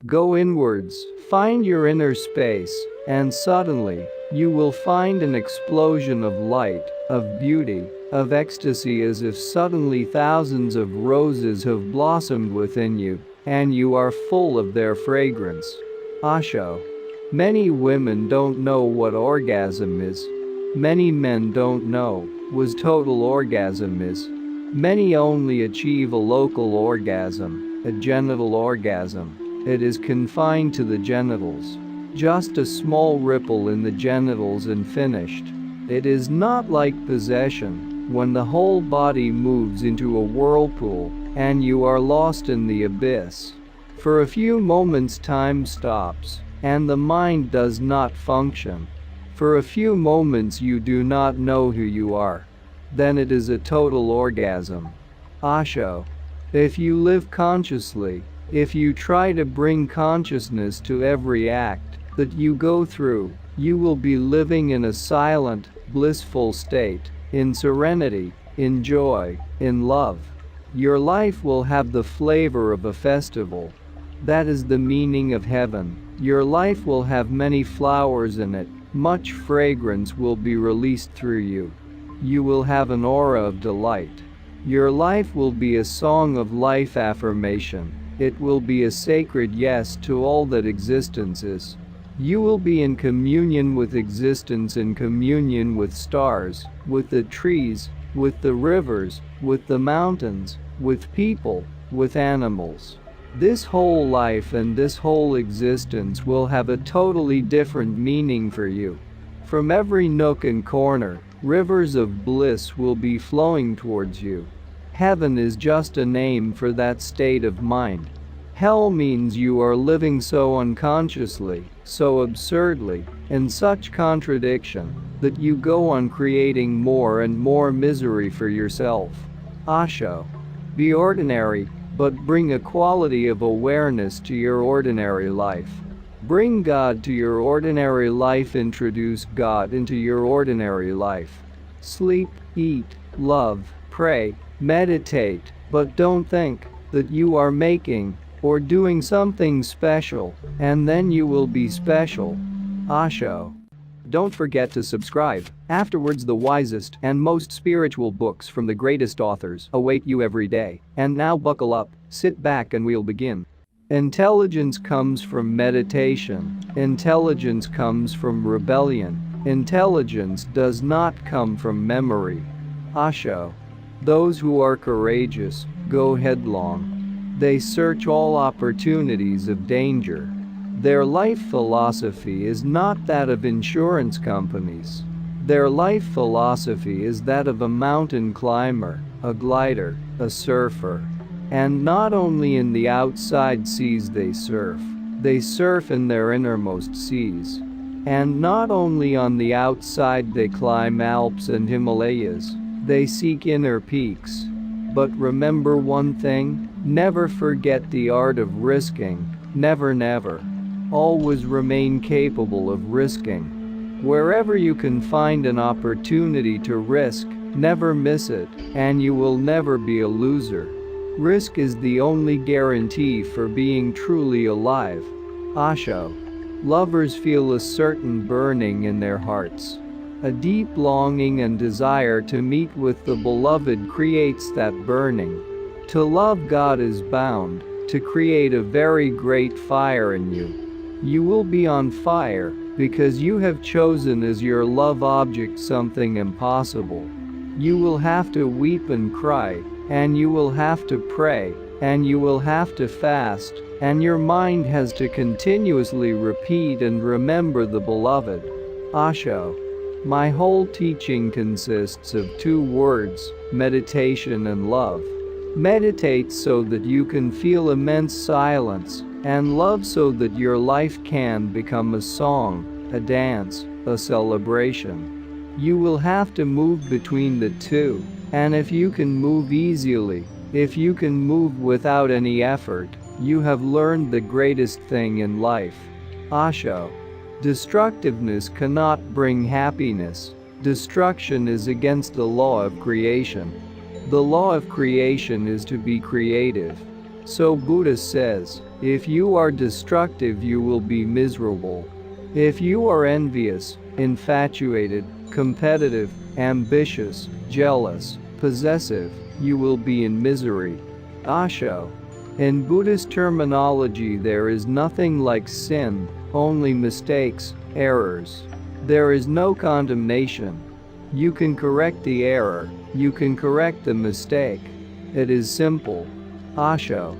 Go inwards, find your inner space, and suddenly, you will find an explosion of light, of beauty, of ecstasy, as if suddenly thousands of roses have blossomed within you, and you are full of their fragrance. Osho. Many women don't know what orgasm is. Many men don't know what total orgasm is. Many only achieve a local orgasm, a genital orgasm. It is confined to the genitals. Just a small ripple in the genitals and finished. It is not like possession, when the whole body moves into a whirlpool, and you are lost in the abyss. For a few moments time stops, and the mind does not function. For a few moments you do not know who you are. Then it is a total orgasm. Osho. If you live consciously, if you try to bring consciousness to every act that you go through, you will be living in a silent, blissful state, in serenity, in joy, in love. Your life will have the flavor of a festival. That is the meaning of heaven. Your life will have many flowers in it, much fragrance will be released through you. You will have an aura of delight. Your life will be a song of life affirmation. It will be a sacred yes to all that existence is. You will be in communion with existence, in communion with stars, with the trees, with the rivers, with the mountains, with people, with animals. This whole life and this whole existence will have a totally different meaning for you. From every nook and corner, rivers of bliss will be flowing towards you. Heaven is just a name for that state of mind. Hell means you are living so unconsciously, so absurdly, in such contradiction, that you go on creating more and more misery for yourself. Osho. Be ordinary, but bring a quality of awareness to your ordinary life. Bring God to your ordinary life, introduce God into your ordinary life. Sleep, eat, love, pray, meditate, but don't think that you are making or doing something special, and then you will be special. Osho. Don't forget to subscribe. Afterwards, the wisest and most spiritual books from the greatest authors await you every day. And now buckle up, sit back, and we'll begin. Intelligence comes from meditation. Intelligence comes from rebellion. Intelligence does not come from memory. Osho. Those who are courageous go headlong. They search all opportunities of danger. Their life philosophy is not that of insurance companies. Their life philosophy is that of a mountain climber, a glider, a surfer. And not only in the outside seas they surf in their innermost seas. And not only on the outside they climb Alps and Himalayas, they seek inner peaks. But remember one thing, never forget the art of risking, never. Always remain capable of risking. Wherever you can find an opportunity to risk, never miss it, and you will never be a loser. Risk is the only guarantee for being truly alive. Osho. Lovers feel a certain burning in their hearts. A deep longing and desire to meet with the beloved creates that burning. To love God is bound to create a very great fire in you. You will be on fire because you have chosen as your love object something impossible. You will have to weep and cry, and you will have to pray, and you will have to fast, and your mind has to continuously repeat and remember the beloved. Osho. My whole teaching consists of two words, meditation and love. Meditate so that you can feel immense silence, and love so that your life can become a song, a dance, a celebration. You will have to move between the two, and if you can move easily, if you can move without any effort, you have learned the greatest thing in life. Osho. Destructiveness cannot bring happiness. Destruction is against the law of creation. The law of creation is to be creative. So Buddha says, If you are destructive, you will be miserable. If you are envious, infatuated, competitive, ambitious, jealous, possessive, you will be in misery. Osho. In Buddhist terminology, there is nothing like sin, only mistakes, errors. There is no condemnation. You can correct the error, you can correct the mistake. It is simple. Osho.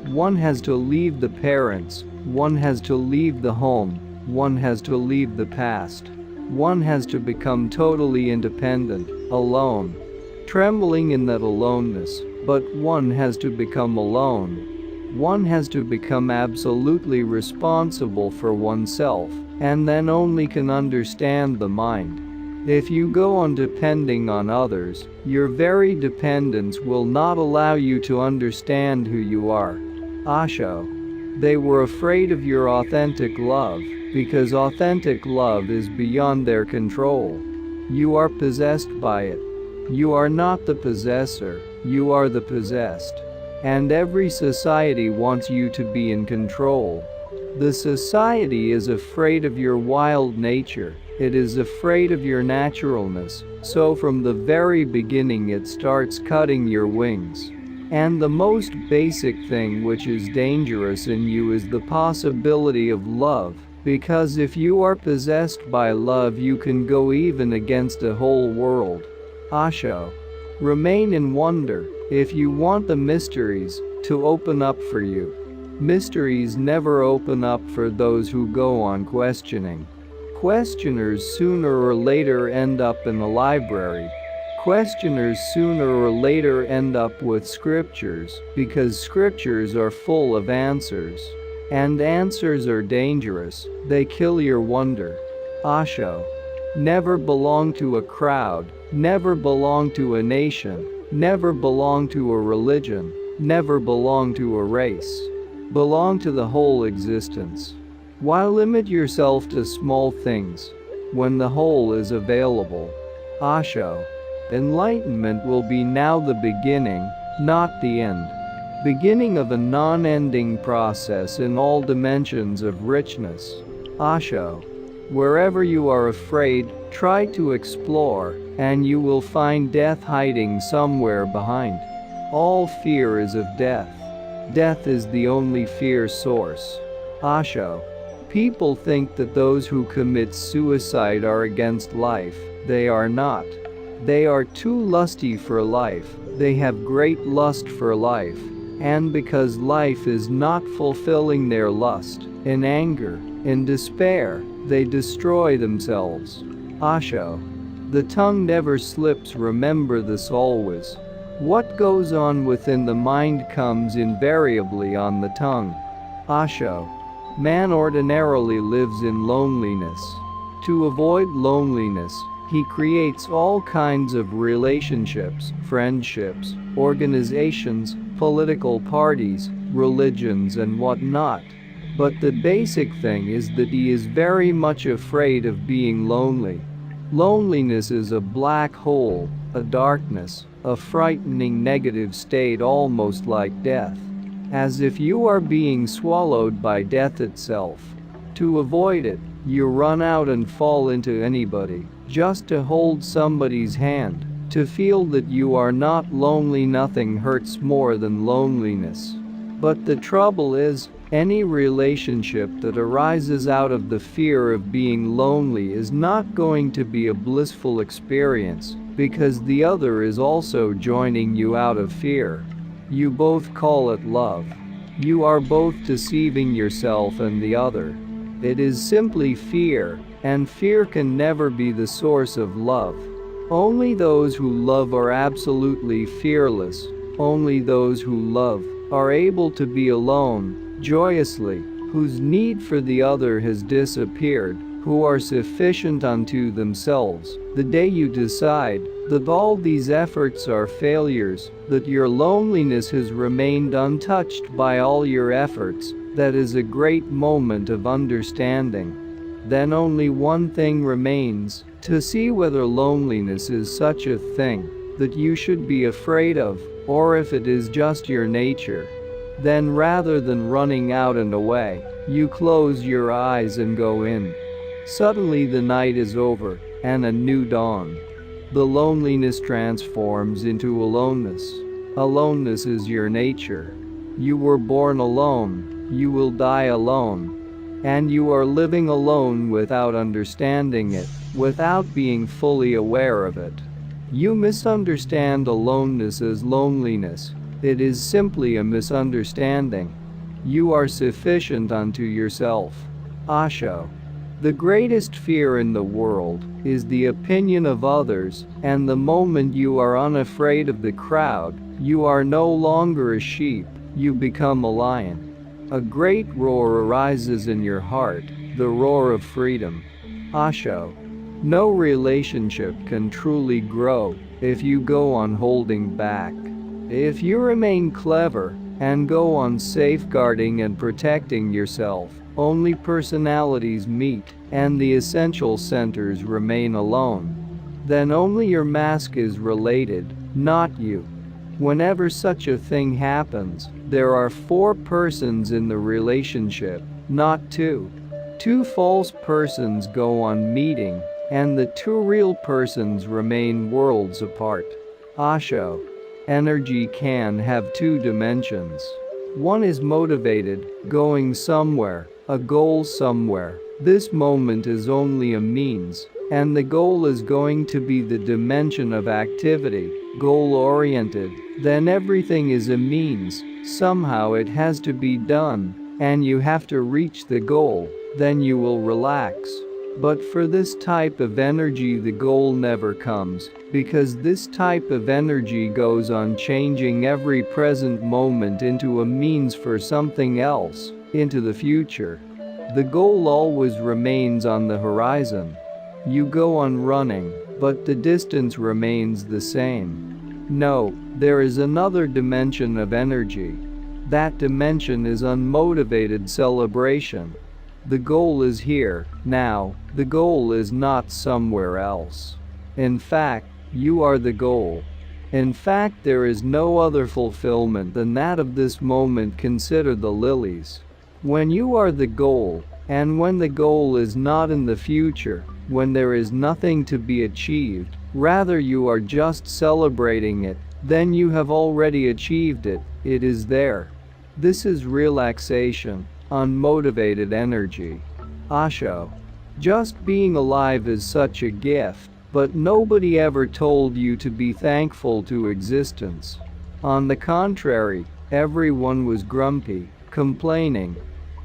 One has to leave the parents, one has to leave the home, one has to leave the past. One has to become totally independent, alone. Trembling in that aloneness, but one has to become alone. One has to become absolutely responsible for oneself, and then only can understand the mind. If you go on depending on others, your very dependence will not allow you to understand who you are. Osho. They were afraid of your authentic love, because authentic love is beyond their control. You are possessed by it. You are not the possessor, you are the possessed. And every society wants you to be in control. The society is afraid of your wild nature, it is afraid of your naturalness, so from the very beginning it starts cutting your wings. And the most basic thing which is dangerous in you is the possibility of love, because if you are possessed by love you can go even against a whole world. Osho. Remain in wonder, if you want the mysteries to open up for you. Mysteries never open up for those who go on questioning. Questioners sooner or later end up in a library. Questioners sooner or later end up with scriptures, because scriptures are full of answers. And answers are dangerous, they kill your wonder. Osho. Never belong to a crowd, never belong to a nation, never belong to a religion, never belong to a race. Belong to the whole existence. Why limit yourself to small things, when the whole is available? Osho. Enlightenment will be now the beginning, not the end. Beginning of a non-ending process in all dimensions of richness. Osho. Wherever you are afraid, try to explore, and you will find death hiding somewhere behind. All fear is of death. Death is the only fear source. Osho. People think that those who commit suicide are against life. They are not. They are too lusty for life. They have great lust for life. And because life is not fulfilling their lust, in anger, in despair, they destroy themselves. Osho. The tongue never slips, remember this always. What goes on within the mind comes invariably on the tongue. Osho. Man ordinarily lives in loneliness. To avoid loneliness, he creates all kinds of relationships, friendships, organizations, political parties, religions and whatnot. But the basic thing is that he is very much afraid of being lonely. Loneliness is a black hole, a darkness, a frightening negative state almost like death. As if you are being swallowed by death itself. To avoid it, you run out and fall into anybody, just to hold somebody's hand, to feel that you are not lonely. Nothing hurts more than loneliness. But the trouble is, any relationship that arises out of the fear of being lonely is not going to be a blissful experience, because the other is also joining you out of fear. You both call it love. You are both deceiving yourself and the other. It is simply fear, and fear can never be the source of love. Only those who love are absolutely fearless. Only those who love are able to be alone, joyously, whose need for the other has disappeared, who are sufficient unto themselves. The day you decide that all these efforts are failures, that your loneliness has remained untouched by all your efforts, that is a great moment of understanding. Then only one thing remains, to see whether loneliness is such a thing that you should be afraid of, or if it is just your nature. Then rather than running out and away, you close your eyes and go in. Suddenly the night is over, and a new dawn. The loneliness transforms into aloneness. Aloneness is your nature. You were born alone, you will die alone. And you are living alone without understanding it, without being fully aware of it. You misunderstand aloneness as loneliness. It is simply a misunderstanding. You are sufficient unto yourself. Osho. The greatest fear in the world is the opinion of others, and the moment you are unafraid of the crowd, you are no longer a sheep, you become a lion. A great roar arises in your heart, the roar of freedom. Osho. No relationship can truly grow if you go on holding back. If you remain clever and go on safeguarding and protecting yourself, only personalities meet and the essential centers remain alone. Then only your mask is related, not you. Whenever such a thing happens, there are 4 persons in the relationship, not 2. 2 false persons go on meeting, and the 2 real persons remain worlds apart. Osho. Energy can have 2 dimensions. One is motivated, going somewhere, a goal somewhere. This moment is only a means, and the goal is going to be the dimension of activity, goal-oriented. Then everything is a means, somehow it has to be done, and you have to reach the goal, then you will relax. But for this type of energy the goal never comes, because this type of energy goes on changing every present moment into a means for something else, into the future. The goal always remains on the horizon. You go on running, but the distance remains the same. No, there is another dimension of energy. That dimension is unmotivated celebration. The goal is here, now, the goal is not somewhere else. In fact, you are the goal. In fact, there is no other fulfillment than that of this moment. Consider the lilies. When you are the goal, and when the goal is not in the future, when there is nothing to be achieved, rather you are just celebrating it, then you have already achieved it, it is there. This is relaxation. Unmotivated energy. Osho. Just being alive is such a gift, but nobody ever told you to be thankful to existence. On the contrary, everyone was grumpy, complaining.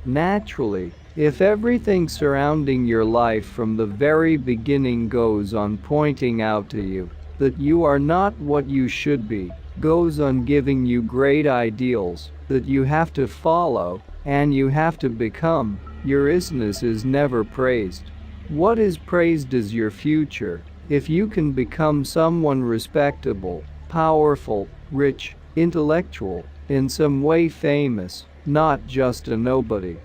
Naturally, if everything surrounding your life from the very beginning goes on pointing out to you that you are not what you should be, goes on giving you great ideals that you have to follow, and you have to become, your isness is never praised. What is praised is your future. If you can become someone respectable, powerful, rich, intellectual, in some way famous, not just a nobody.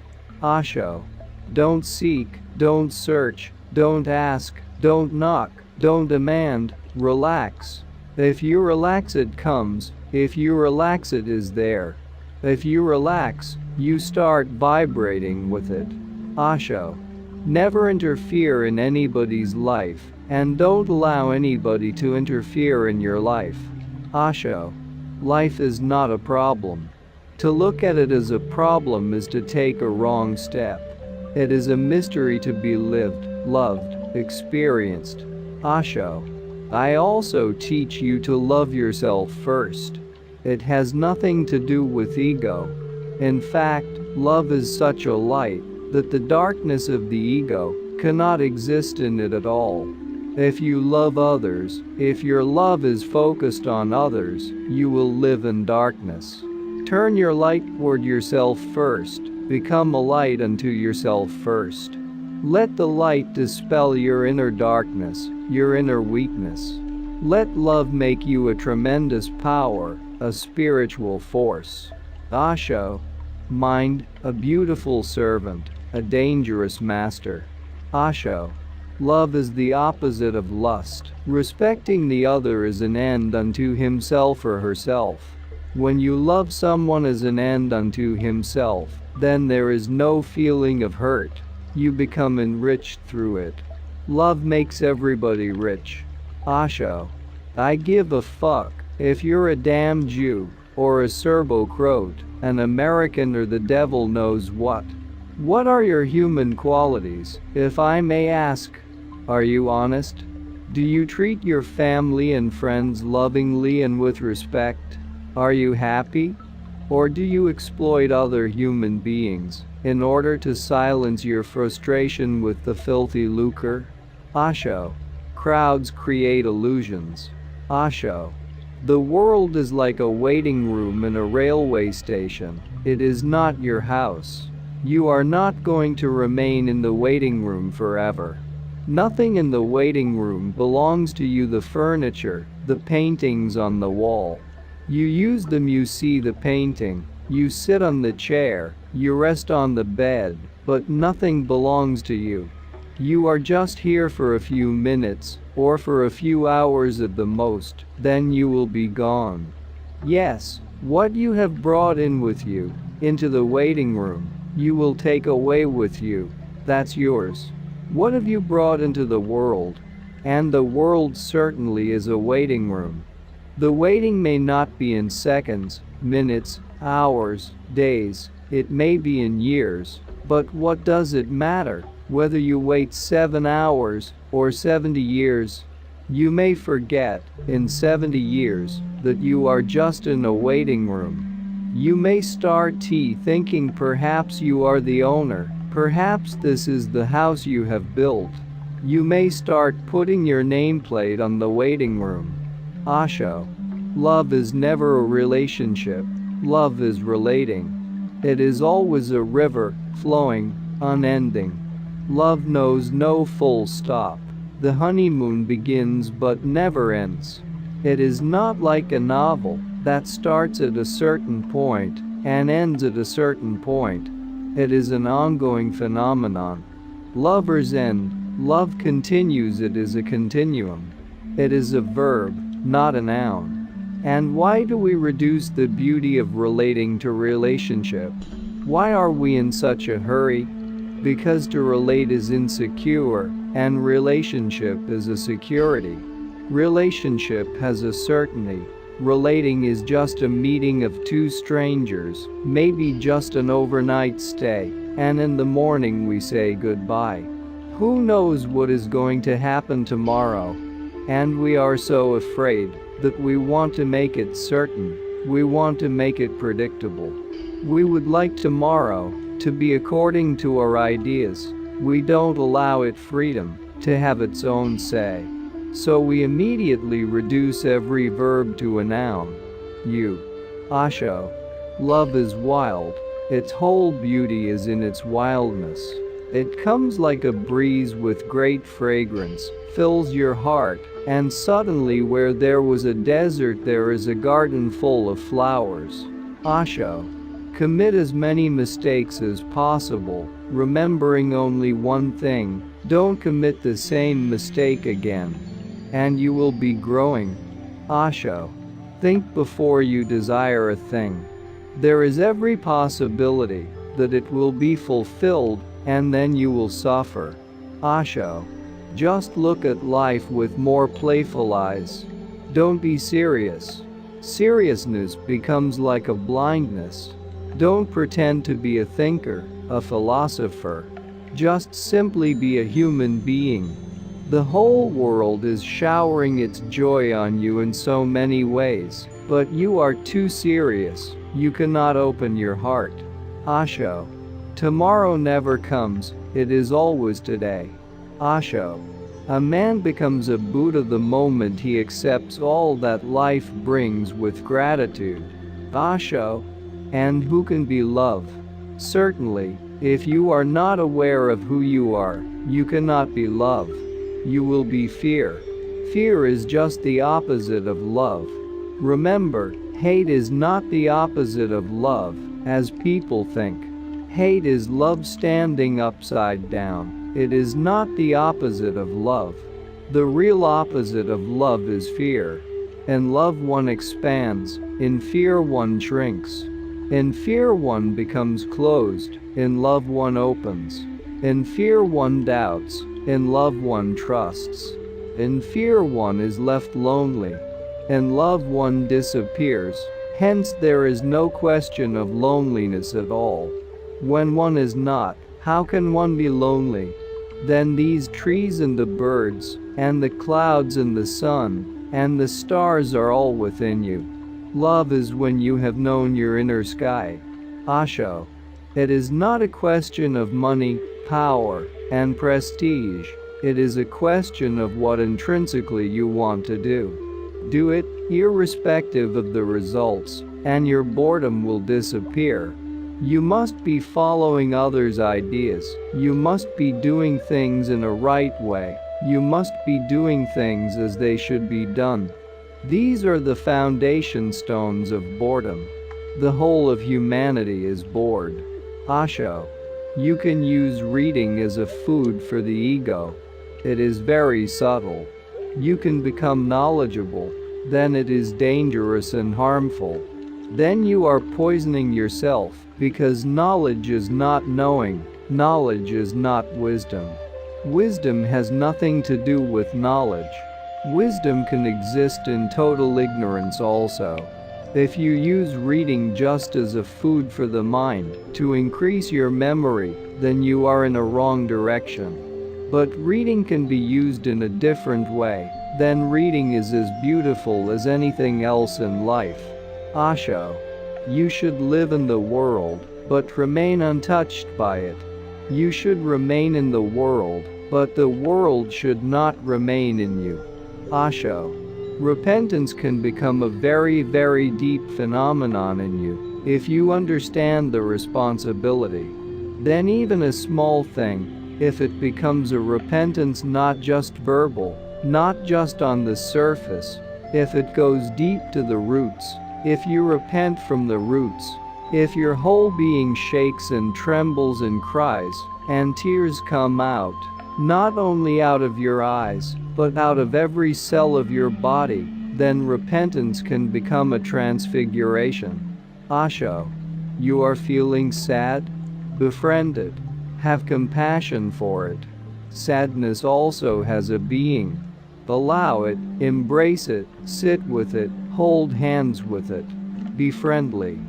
Osho. Don't seek, don't search, don't ask, don't knock, don't demand, relax. If you relax it comes, if you relax it is there. If you relax, you start vibrating with it. Osho. Never interfere in anybody's life, and don't allow anybody to interfere in your life. Osho. Life is not a problem. To look at it as a problem is to take a wrong step. It is a mystery to be lived, loved, experienced. Osho. I also teach you to love yourself first. It has nothing to do with ego. In fact, love is such a light that the darkness of the ego cannot exist in it at all. If you love others, if your love is focused on others, you will live in darkness. Turn your light toward yourself first. Become a light unto yourself first. Let the light dispel your inner darkness, your inner weakness. Let love make you a tremendous power, a spiritual force. Osho. Mind, a beautiful servant, a dangerous master. Osho. Love is the opposite of lust. Respecting the other is an end unto himself or herself. When you love someone as an end unto himself, then there is no feeling of hurt. You become enriched through it. Love makes everybody rich. Osho. I give a fuck if you're a damn Jew, or a Serbo-Croat, an American or the devil knows what. What are your human qualities, if I may ask? Are you honest? Do you treat your family and friends lovingly and with respect? Are you happy? Or do you exploit other human beings in order to silence your frustration with the filthy lucre? Osho. Crowds create illusions. Osho. The world is like a waiting room in a railway station. It is not your house. You are not going to remain in the waiting room forever. Nothing in the waiting room belongs to you: the furniture, the paintings on the wall. You use them, you see the painting, you sit on the chair, you rest on the bed, but nothing belongs to you. You are just here for a few minutes, or for a few hours at the most, then you will be gone. Yes, what you have brought in with you, into the waiting room, you will take away with you. That's yours. What have you brought into the world? And the world certainly is a waiting room. The waiting may not be in seconds, minutes, hours, days, it may be in years, but what does it matter, whether you wait 7 hours or 70 years? You may forget, in 70 years, that you are just in a waiting room. You may start thinking perhaps you are the owner, perhaps this is the house you have built. You may start putting your nameplate on the waiting room. Osho. Love is never a relationship. Love is relating. It is always a river, flowing, unending. Love knows no full stop. The honeymoon begins but never ends. It is not like a novel that starts at a certain point and ends at a certain point. It is an ongoing phenomenon. Lovers end, love continues. It is a continuum. It is a verb, not a noun. And why do we reduce the beauty of relating to relationship? Why are we in such a hurry? Because to relate is insecure, and relationship is a security. Relationship has a certainty. Relating is just a meeting of two strangers, maybe just an overnight stay, and in the morning we say goodbye. Who knows what is going to happen tomorrow? And we are so afraid that we want to make it certain. We want to make it predictable. We would like tomorrow to be according to our ideas. We don't allow it freedom to have its own say. So we immediately reduce every verb to a noun. You. Osho. Love is wild. Its whole beauty is in its wildness. It comes like a breeze with great fragrance, fills your heart, and suddenly where there was a desert there is a garden full of flowers. Osho. Commit as many mistakes as possible, remembering only one thing: don't commit the same mistake again. And you will be growing. Osho. Think before you desire a thing. There is every possibility that it will be fulfilled, and then you will suffer. Osho. Just look at life with more playful eyes. Don't be serious. Seriousness becomes like a blindness. Don't pretend to be a thinker, a philosopher. Just simply be a human being. The whole world is showering its joy on you in so many ways, but you are too serious. You cannot open your heart. Osho. Tomorrow never comes, it is always today. Osho. A man becomes a Buddha the moment he accepts all that life brings with gratitude. Osho. And who can be love? Certainly, if you are not aware of who you are, you cannot be love. You will be fear. Fear is just the opposite of love. Remember, hate is not the opposite of love, as people think. Hate is love standing upside down. It is not the opposite of love. The real opposite of love is fear. In love one expands, in fear one shrinks. In fear one becomes closed, in love one opens. In fear one doubts, in love one trusts. In fear one is left lonely. In love one disappears, hence there is no question of loneliness at all. When one is not, how can one be lonely? Then these trees and the birds, and the clouds and the sun, and the stars are all within you. Love is when you have known your inner sky. Osho. It is not a question of money, power, and prestige. It is a question of what intrinsically you want to do. Do it, irrespective of the results, and your boredom will disappear. You must be following others' ideas. You must be doing things in a right way. You must be doing things as they should be done. These are the foundation stones of boredom. The whole of humanity is bored. Osho. You can use reading as a food for the ego. It is very subtle. You can become knowledgeable. Then it is dangerous and harmful. Then you are poisoning yourself, because knowledge is not knowing. Knowledge is not wisdom. Wisdom has nothing to do with knowledge. Wisdom can exist in total ignorance also. If you use reading just as a food for the mind, to increase your memory, then you are in a wrong direction. But reading can be used in a different way, then reading is as beautiful as anything else in life. Osho. You should live in the world, but remain untouched by it. You should remain in the world, but the world should not remain in you. Osho. Repentance can become a very, very deep phenomenon in you, if you understand the responsibility. Then even a small thing, if it becomes a repentance not just verbal, not just on the surface, if it goes deep to the roots, if you repent from the roots, if your whole being shakes and trembles and cries, and tears come out, not only out of your eyes, but out of every cell of your body, then repentance can become a transfiguration. Osho. You are feeling sad? Befriend it. Have compassion for it. Sadness also has a being. Allow it, embrace it, sit with it, hold hands with it. Be friendly.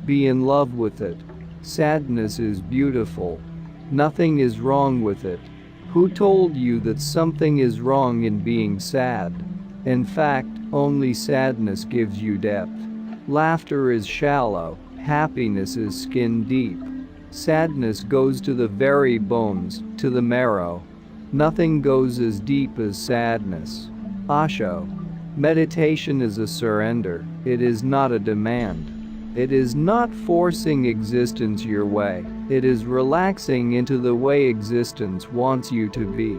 Be in love with it. Sadness is beautiful. Nothing is wrong with it. Who told you that something is wrong in being sad? In fact, only sadness gives you depth. Laughter is shallow, happiness is skin deep. Sadness goes to the very bones, to the marrow. Nothing goes as deep as sadness. Osho. Meditation is a surrender, it is not a demand. It is not forcing existence your way, it is relaxing into the way existence wants you to be.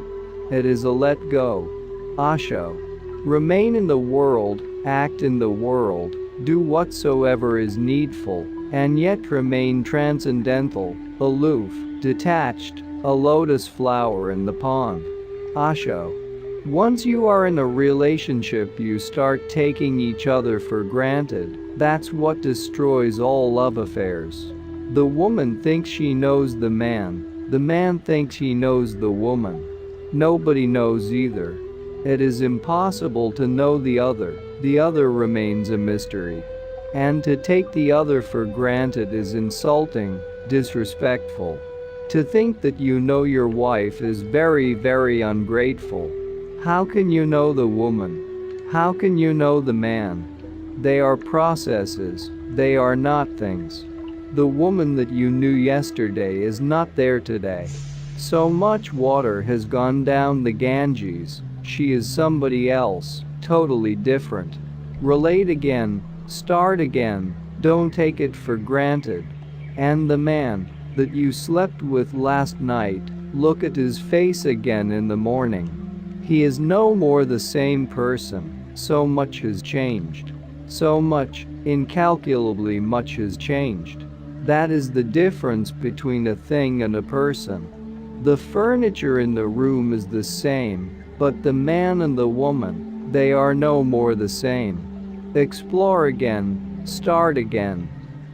It is a let go. Osho. Remain in the world, act in the world, do whatsoever is needful, and yet remain transcendental, aloof, detached, a lotus flower in the pond. Osho. Once you are in a relationship you start taking each other for granted. That's what destroys all love affairs. The woman thinks she knows the man thinks he knows the woman. Nobody knows either. It is impossible to know the other remains a mystery. And to take the other for granted is insulting, disrespectful. To think that you know your wife is very, very ungrateful. How can you know the woman? How can you know the man? They are processes, they are not things. The woman that you knew yesterday is not there today. So much water has gone down the Ganges, she is somebody else, totally different. Relate again, start again, don't take it for granted. And the man that you slept with last night, look at his face again in the morning. He is no more the same person, so much has changed. So much, incalculably much has changed. That is the difference between a thing and a person. The furniture in the room is the same, but the man and the woman, they are no more the same. Explore again, start again.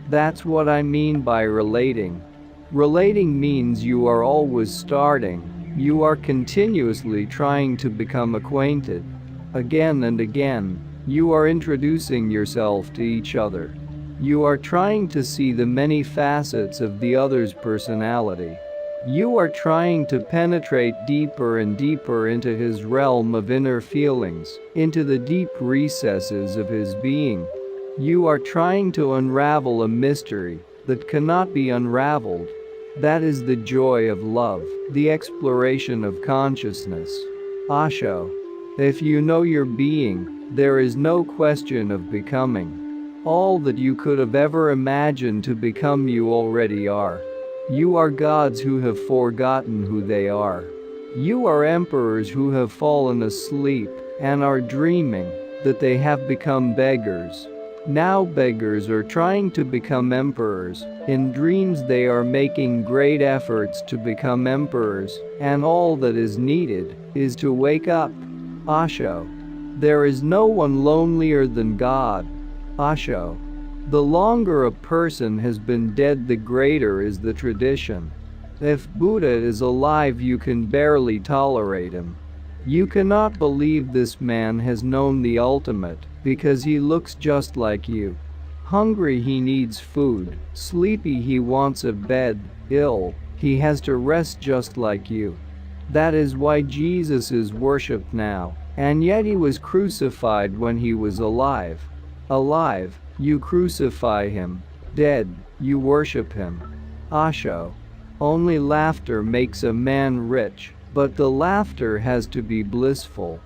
That's what I mean by relating. Relating means you are always starting. You are continuously trying to become acquainted. Again and again, you are introducing yourself to each other. You are trying to see the many facets of the other's personality. You are trying to penetrate deeper and deeper into his realm of inner feelings, into the deep recesses of his being. You are trying to unravel a mystery that cannot be unraveled. That is the joy of love, the exploration of consciousness. Osho. If you know your being, there is no question of becoming. All that you could have ever imagined to become you already are. You are gods who have forgotten who they are. You are emperors who have fallen asleep and are dreaming that they have become beggars. Now beggars are trying to become emperors. In dreams they are making great efforts to become emperors, and all that is needed is to wake up. Osho. There is no one lonelier than God. Osho. The longer a person has been dead, the greater is the tradition. If Buddha is alive, you can barely tolerate him. You cannot believe this man has known the ultimate, because he looks just like you. Hungry, he needs food. Sleepy, he wants a bed. Ill, he has to rest just like you. That is why Jesus is worshipped now, and yet he was crucified when he was alive. Alive, you crucify him. Dead, you worship him. Osho. Only laughter makes a man rich, but the laughter has to be blissful.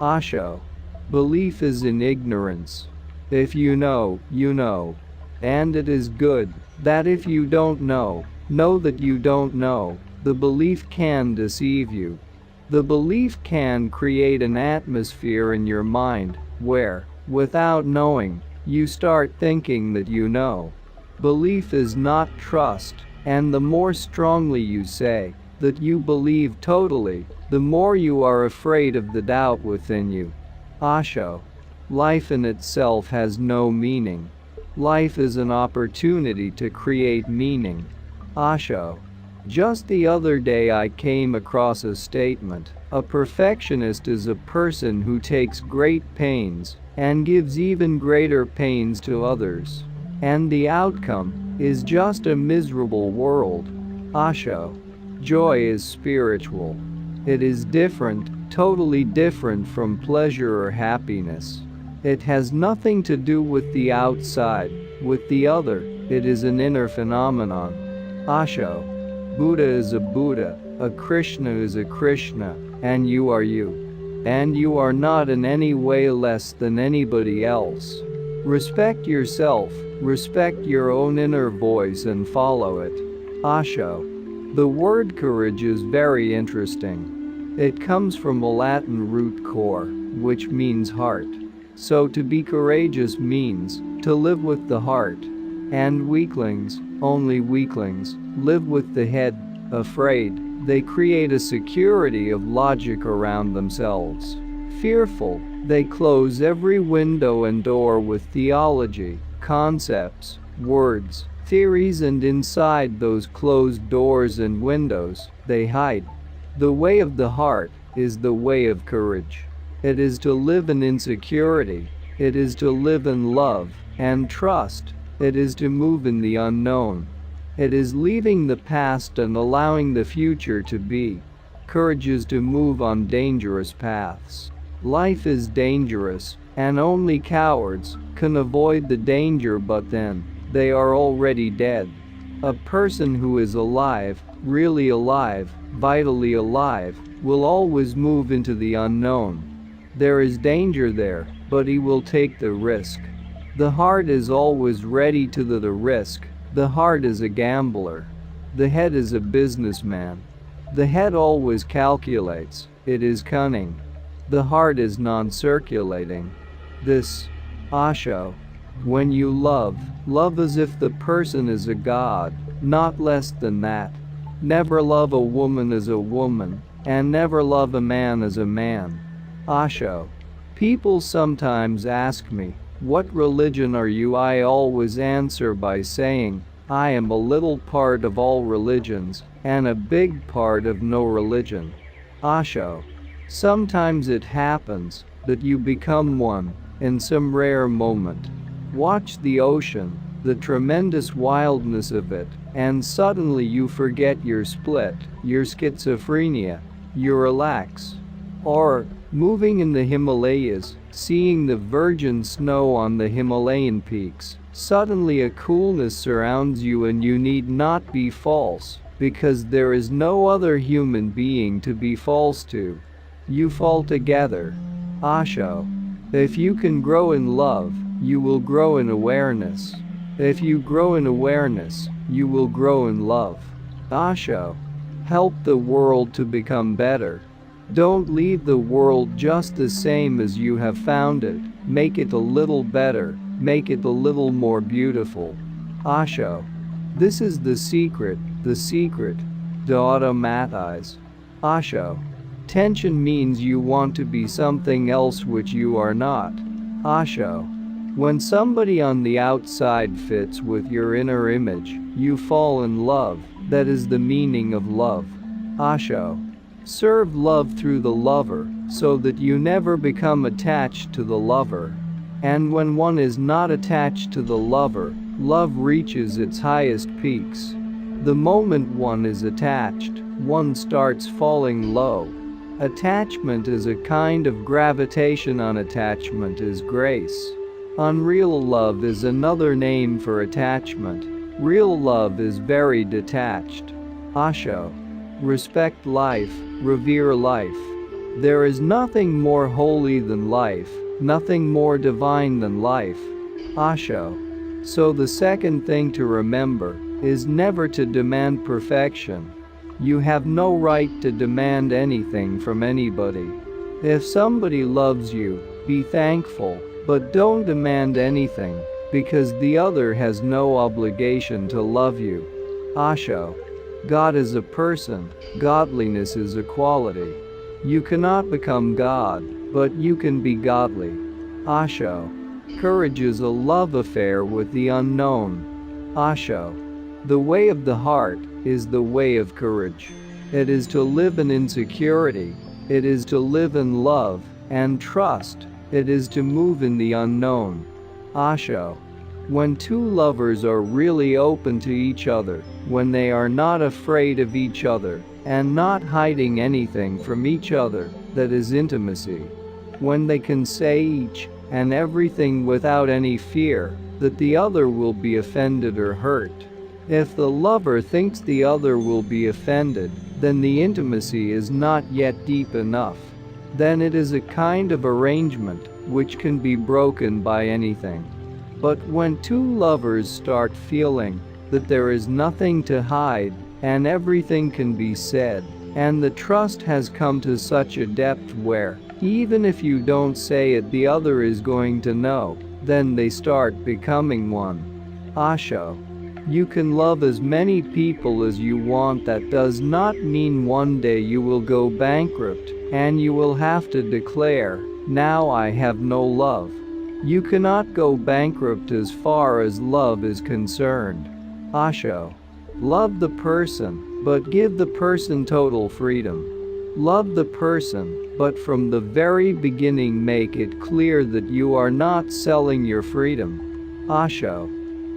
Osho. Belief is in ignorance. If you know, you know. And it is good that if you don't know that you don't know. The belief can deceive you. The belief can create an atmosphere in your mind where, without knowing, you start thinking that you know. Belief is not trust, and the more strongly you say that you believe totally, the more you are afraid of the doubt within you. Osho. Life in itself has no meaning. Life is an opportunity to create meaning. Osho. Just the other day I came across a statement. A perfectionist is a person who takes great pains and gives even greater pains to others. And the outcome is just a miserable world. Osho. Joy is spiritual. It is different, totally different from pleasure or happiness. It has nothing to do with the outside, with the other. It is an inner phenomenon. Osho. Buddha is a Buddha, a Krishna is a Krishna, and you are you. And you are not in any way less than anybody else. Respect yourself, respect your own inner voice and follow it. Osho. The word courage is very interesting. It comes from a Latin root cor, which means heart. So to be courageous means to live with the heart. And weaklings, only weaklings, live with the head. Afraid, they create a security of logic around themselves. Fearful, they close every window and door with theology, concepts, words, theories, and inside those closed doors and windows, they hide. The way of the heart is the way of courage. It is to live in insecurity. It is to live in love and trust. It is to move in the unknown. It is leaving the past and allowing the future to be. Courage is to move on dangerous paths. Life is dangerous, and only cowards can avoid the danger, but then they are already dead. A person who is alive, really alive, vitally alive, will always move into the unknown. There is danger there, but he will take the risk. The heart is always ready to the risk. The heart is a gambler. The head is a businessman. The head always calculates. It is cunning. The heart is non-circulating. This, Osho. When you love as if the person is a god, not less than that. Never love a woman as a woman, and never love a man as a man. Osho. People sometimes ask me, What religion are you? I always answer by saying, I am a little part of all religions, and a big part of no religion. Osho. Sometimes it happens that you become one in some rare moment. Watch the ocean, the tremendous wildness of it, and suddenly you forget your split, your schizophrenia, you relax. Or, moving in the Himalayas, seeing the virgin snow on the Himalayan peaks, suddenly a coolness surrounds you and you need not be false, because there is no other human being to be false to. You fall together. Osho. If you can grow in love, you will grow in awareness. If you grow in awareness, you will grow in love. Osho. Help the world to become better. Don't leave the world just the same as you have found it. Make it a little better. Make it a little more beautiful. Osho. This is the secret, the secret. To automatize. Osho. Tension means you want to be something else which you are not. Osho. When somebody on the outside fits with your inner image, you fall in love. That is the meaning of love. Osho. Serve love through the lover, so that you never become attached to the lover. And when one is not attached to the lover, love reaches its highest peaks. The moment one is attached, one starts falling low. Attachment is a kind of gravitation. Unattachment is grace. Unreal love is another name for attachment. Real love is very detached. Osho. Respect life, revere life. There is nothing more holy than life, nothing more divine than life. Osho. So the second thing to remember is never to demand perfection. You have no right to demand anything from anybody. If somebody loves you, be thankful, but don't demand anything, because the other has no obligation to love you. Osho. God is a person, godliness is a quality. You cannot become God, but you can be godly. Osho. Courage is a love affair with the unknown. Osho. The way of the heart is the way of courage. It is to live in insecurity. It is to live in love and trust. It is to move in the unknown. Osho. When two lovers are really open to each other, when they are not afraid of each other, and not hiding anything from each other, that is intimacy. When they can say each and everything without any fear that the other will be offended or hurt. If the lover thinks the other will be offended, then the intimacy is not yet deep enough. Then it is a kind of arrangement which can be broken by anything. But when two lovers start feeling that there is nothing to hide and everything can be said, and the trust has come to such a depth where, even if you don't say it, the other is going to know, then they start becoming one. Osho. You can love as many people as you want. That does not mean one day you will go bankrupt and you will have to declare, now I have no love. You cannot go bankrupt as far as love is concerned. Osho. Love the person, but give the person total freedom. Love the person, but from the very beginning make it clear that you are not selling your freedom. Osho.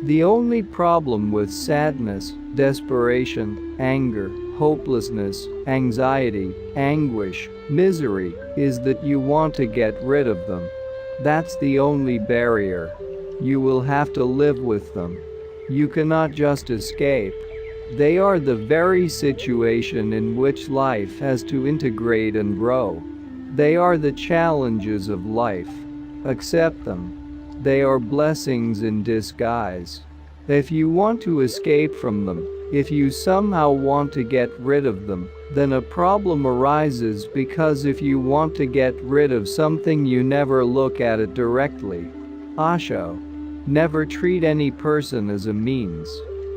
The only problem with sadness, desperation, anger, hopelessness, anxiety, anguish, misery, is that you want to get rid of them. That's the only barrier. You will have to live with them. You cannot just escape. They are the very situation in which life has to integrate and grow. They are the challenges of life. Accept them. They are blessings in disguise. If you want to escape from them, if you somehow want to get rid of them, then a problem arises, because if you want to get rid of something you never look at it directly. Osho. Never treat any person as a means.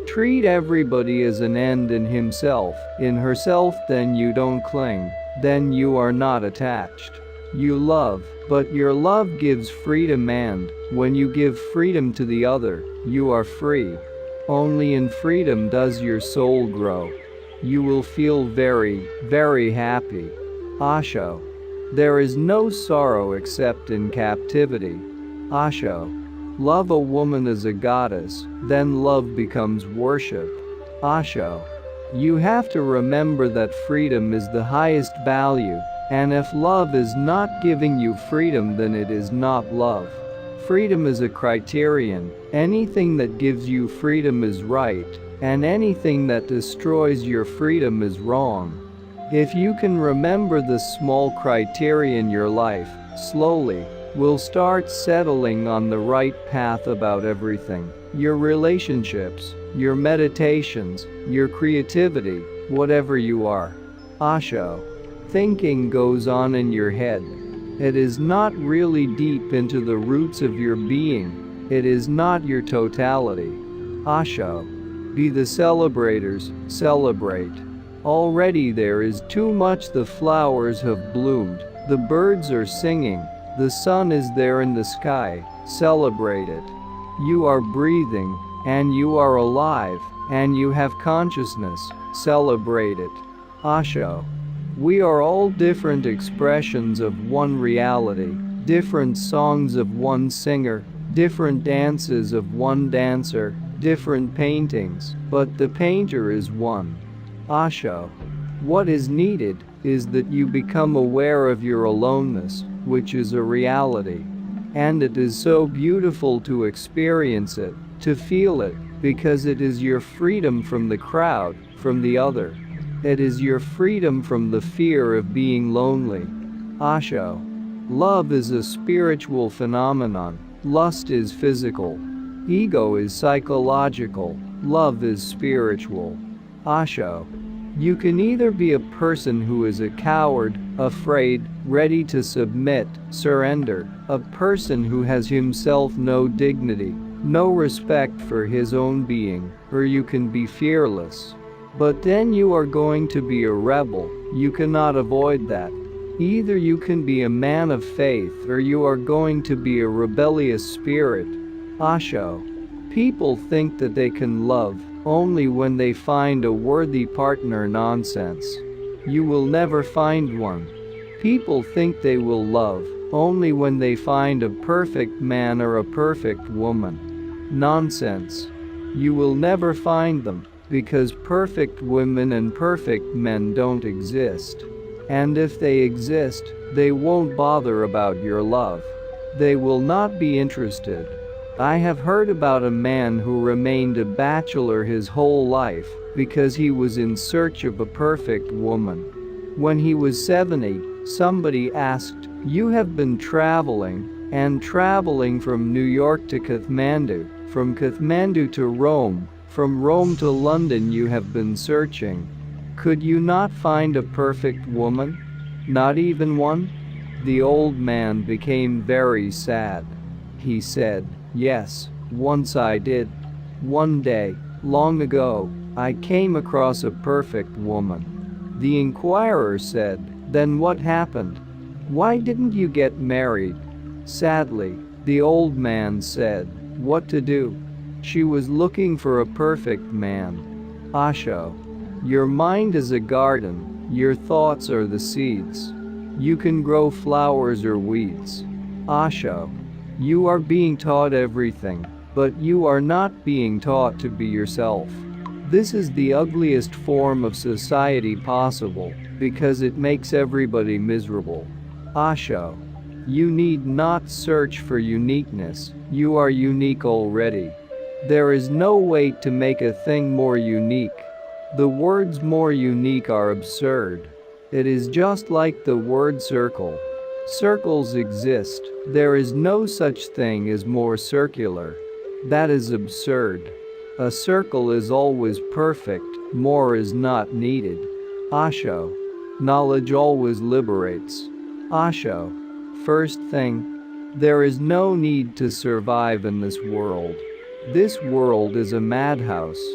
Treat everybody as an end in himself, in herself. Then you don't cling. Then you are not attached. You love, but your love gives freedom, and when you give freedom to the other, you are free. Only in freedom does your soul grow. You will feel very, very happy. Osho. There is no sorrow except in captivity. Osho. Love a woman as a goddess, then love becomes worship. Osho. You have to remember that freedom is the highest value, and if love is not giving you freedom, then it is not love. Freedom is a criterion. Anything that gives you freedom is right, and anything that destroys your freedom is wrong. If you can remember this small criterion, your life, slowly, will start settling on the right path about everything. Your relationships, your meditations, your creativity, whatever you are. Osho. Thinking goes on in your head. It is not really deep into the roots of your being. It is not your totality. Osho. Be the celebrators, celebrate. Already there is too much. The flowers have bloomed, the birds are singing, the sun is there in the sky, celebrate it. You are breathing, and you are alive, and you have consciousness, celebrate it. Osho. We are all different expressions of one reality, different songs of one singer, different dances of one dancer, different paintings, but the painter is one. Osho. What is needed is that you become aware of your aloneness, which is a reality. And it is so beautiful to experience it, to feel it, because it is your freedom from the crowd, from the other. It is your freedom from the fear of being lonely. Osho. Love is a spiritual phenomenon. Lust is physical. Ego is psychological. Love is spiritual. Osho. You can either be a person who is a coward, afraid, ready to submit, surrender, a person who has himself no dignity, no respect for his own being, or you can be fearless. But then you are going to be a rebel. You cannot avoid that. Either you can be a man of faith or you are going to be a rebellious spirit. Osho. People think that they can love only when they find a worthy partner. Nonsense. You will never find one. People think they will love only when they find a perfect man or a perfect woman. Nonsense. You will never find them, because perfect women and perfect men don't exist. And if they exist, they won't bother about your love. They will not be interested. I have heard about a man who remained a bachelor his whole life because he was in search of a perfect woman. When he was 70, somebody asked, "You have been traveling from New York to Kathmandu, from Kathmandu to Rome, from Rome to London. You have been searching. Could you not find a perfect woman? Not even one?" The old man became very sad. He said, "Yes, once I did. One day, long ago, I came across a perfect woman." The inquirer said, "Then what happened? Why didn't you get married?" Sadly, the old man said, "What to do? She was looking for a perfect man." Osho. Your mind is a garden, your thoughts are the seeds. You can grow flowers or weeds. Osho. You are being taught everything, but you are not being taught to be yourself. This is the ugliest form of society possible, because it makes everybody miserable. Osho. You need not search for uniqueness, you are unique already. There is no way to make a thing more unique. The words more unique are absurd. It is just like the word circle. Circles exist, there is no such thing as more circular. That is absurd. A circle is always perfect, more is not needed. Osho. Knowledge always liberates. Osho. First thing, there is no need to survive in this world. This world is a madhouse.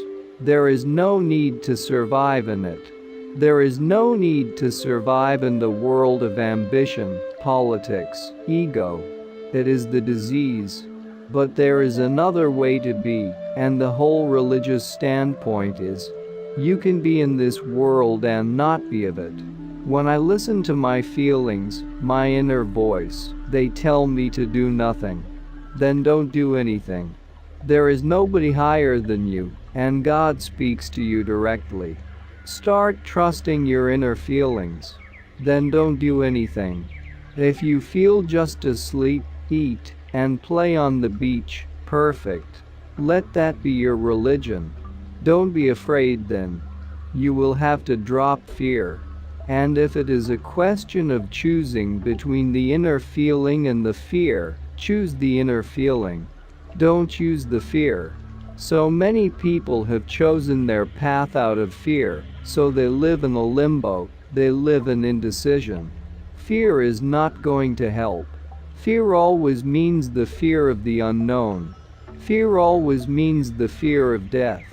There is no need to survive in it. There is no need to survive in the world of ambition, politics, ego. It is the disease. But there is another way to be, and the whole religious standpoint is, you can be in this world and not be of it. When I listen to my feelings, my inner voice, they tell me to do nothing. Then don't do anything. There is nobody higher than you, and God speaks to you directly. Start trusting your inner feelings. Then don't do anything. If you feel just to sleep, eat, and play on the beach, perfect. Let that be your religion. Don't be afraid then. You will have to drop fear. And if it is a question of choosing between the inner feeling and the fear, choose the inner feeling. Don't choose the fear. So many people have chosen their path out of fear, so they live in a limbo, they live in indecision. Fear is not going to help. Fear always means the fear of the unknown. Fear always means the fear of death.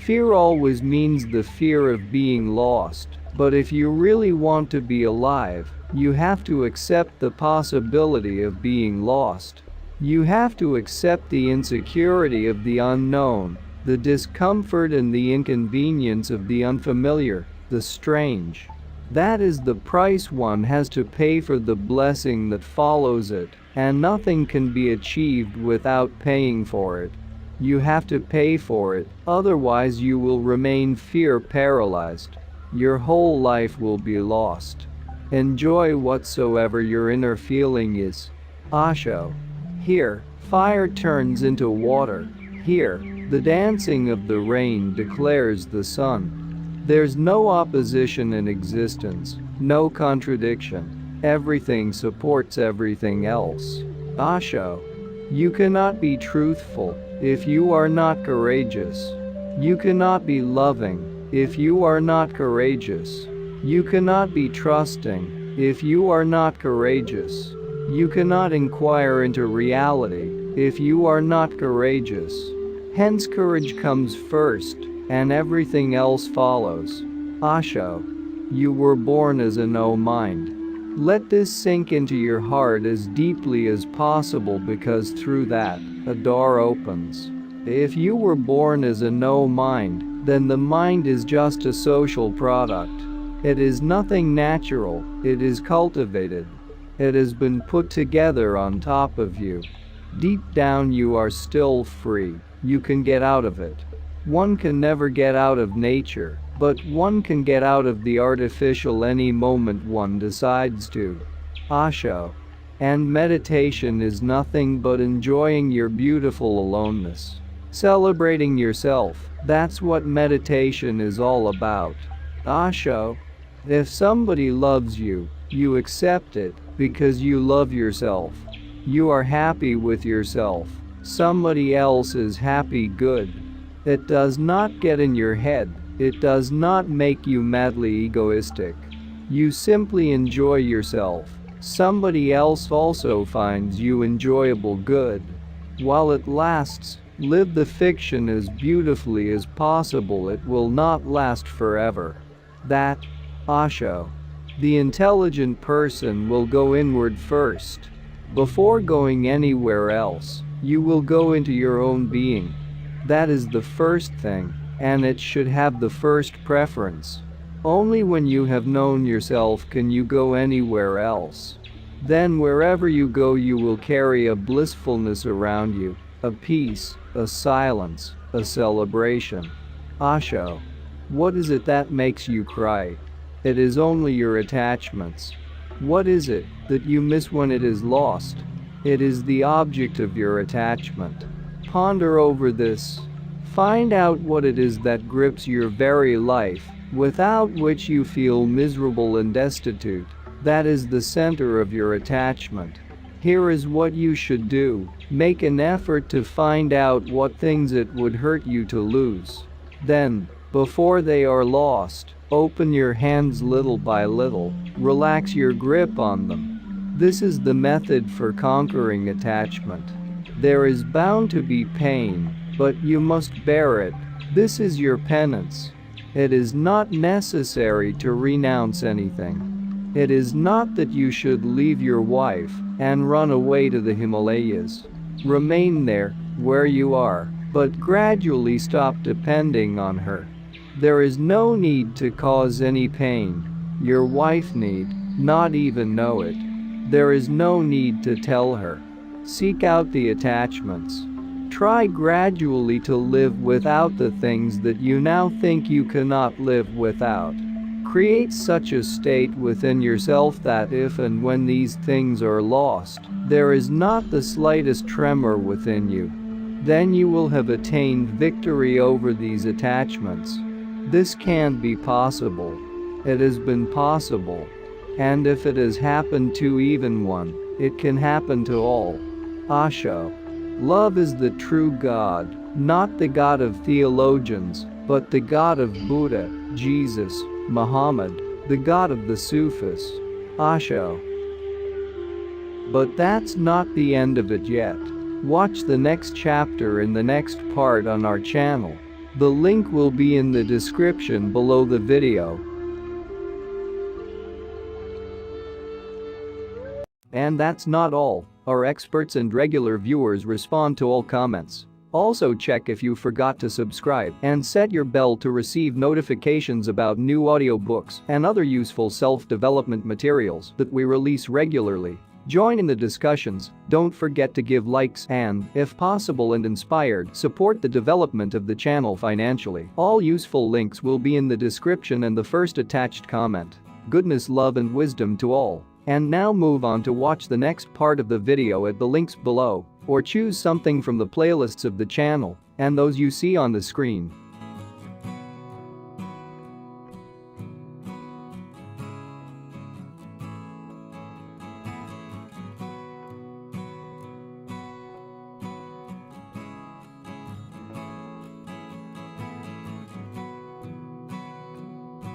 Fear always means the fear of being lost. But if you really want to be alive, you have to accept the possibility of being lost. You have to accept the insecurity of the unknown, the discomfort and the inconvenience of the unfamiliar, the strange. That is the price one has to pay for the blessing that follows it, and nothing can be achieved without paying for it. You have to pay for it, otherwise you will remain fear paralyzed. Your whole life will be lost. Enjoy whatsoever your inner feeling is. Osho. Here, fire turns into water. Here, the dancing of the rain declares the sun. There's no opposition in existence, no contradiction. Everything supports everything else. Osho. You cannot be truthful if you are not courageous. You cannot be loving if you are not courageous. You cannot be trusting if you are not courageous. You cannot inquire into reality if you are not courageous. Hence courage comes first, and everything else follows. Osho. You were born as a no mind. Let this sink into your heart as deeply as possible, because through that, a door opens. If you were born as a no mind, then the mind is just a social product. It is nothing natural, it is cultivated. It has been put together on top of you. Deep down you are still free. You can get out of it. One can never get out of nature, but one can get out of the artificial any moment one decides to. Osho. And meditation is nothing but enjoying your beautiful aloneness. Celebrating yourself, that's what meditation is all about. Osho. If somebody loves you, you accept it, because you love yourself. You are happy with yourself. Somebody else is happy, good. It does not get in your head. It does not make you madly egoistic. You simply enjoy yourself. Somebody else also finds you enjoyable, good. While it lasts, live the fiction as beautifully as possible. It will not last forever. That, Osho. The intelligent person will go inward first. Before going anywhere else, you will go into your own being. That is the first thing, and it should have the first preference. Only when you have known yourself can you go anywhere else. Then wherever you go you will carry a blissfulness around you, a peace, a silence, a celebration. Osho. What is it that makes you cry? It is only your attachments. What is it that you miss when it is lost? It is the object of your attachment. Ponder over this. Find out what it is that grips your very life, without which you feel miserable and destitute. That is the center of your attachment. Here is what you should do. Make an effort to find out what things it would hurt you to lose. Then, before they are lost, open your hands little by little. Relax your grip on them. This is the method for conquering attachment. There is bound to be pain, but you must bear it. This is your penance. It is not necessary to renounce anything. It is not that you should leave your wife and run away to the Himalayas. Remain there, where you are, but gradually stop depending on her. There is no need to cause any pain. Your wife need not even know it. There is no need to tell her. Seek out the attachments. Try gradually to live without the things that you now think you cannot live without. Create such a state within yourself that if and when these things are lost, there is not the slightest tremor within you. Then you will have attained victory over these attachments. This can be possible. It has been possible. And if it has happened to even one, it can happen to all. Osho. Love is the true God, not the God of theologians, but the God of Buddha, Jesus, Muhammad, the God of the Sufis. Osho. But that's not the end of it yet. Watch the next chapter in the next part on our channel. The link will be in the description below the video. And that's not all. Our experts and regular viewers respond to all comments. Also check if you forgot to subscribe and set your bell to receive notifications about new audiobooks and other useful self-development materials that we release regularly. Join in the discussions, don't forget to give likes and, if possible and inspired, support the development of the channel financially. All useful links will be in the description and the first attached comment. Goodness, love and wisdom to all. And now move on to watch the next part of the video at the links below, or choose something from the playlists of the channel and those you see on the screen.